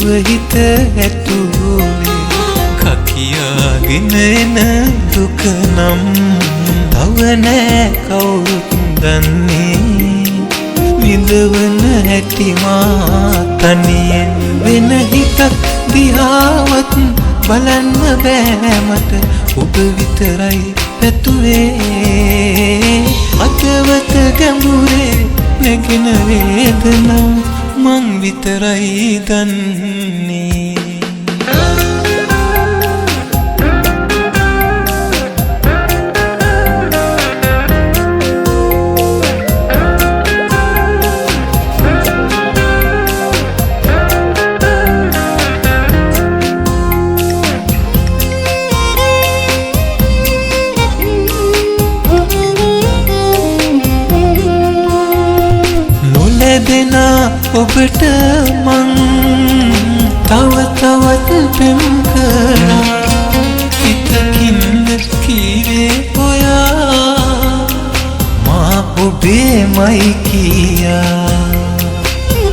හිත ඇතුලේ කකියාගෙන එන දුක නම් තව නෑ කවුරුත් දන්නේ විඳවන හැටි මා තනියෙන් වෙන හිතක් දිහාවත් බලන්න බෑ මට ඔබ විතරයි පැතුවේ අතවත ගැඹුරේ නැගෙන වේදනා මං විතරයි දන්නේ දෙනා ඔබට මං තව තවත් පෙම් කරා හිතකින්ද කීවේ ඔයා මා ඔබේමයි කියා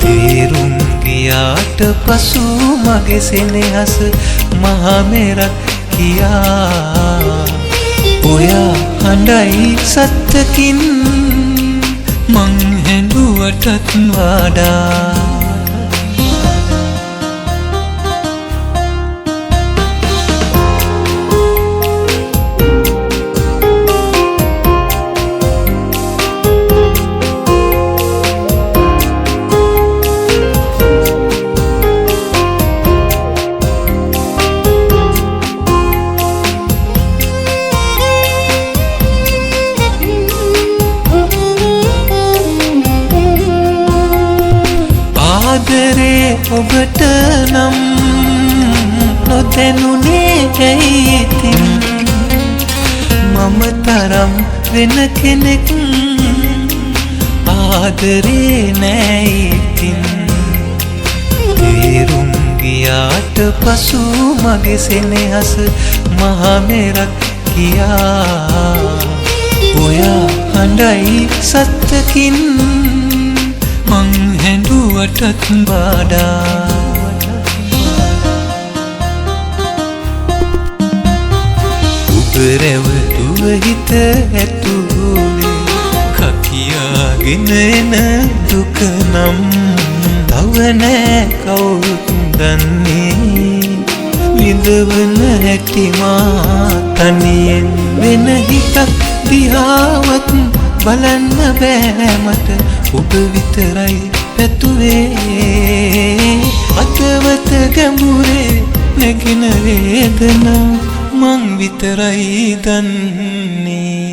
තේරුම් ගියාට පසු මගේ සෙනෙහස මහා මෙරක් කියා ඔයා හඬයි සත්තකින් මං හැඬුවටත් වඩා ආදරේ ඔබට නම් නොදැනුනේ ඇයි ඉතින් මම තරම් වෙන කෙනෙක් ආදරේ නෑ ඉතින් තේරුම් ගියාට පසු මගේ සෙනෙහස මහා මෙරක් කියා ඔයා හඬයි සත්තකින් මං හැඬුවටත් වඩා ඔබ රැවටුව හිත ඇතුලේ කකියාගෙන එන දුක නම් තව නෑ කවුරුත් දන්නේ විඳවන හැටි මා තනියෙන් වෙන හිතක් දිහාවත් බලන්න බෑ මට ඔබ විතරයි පැතුවේ අතවත ගැඹුරේ නැගෙන වේදනා මං විතරයි දන්නේ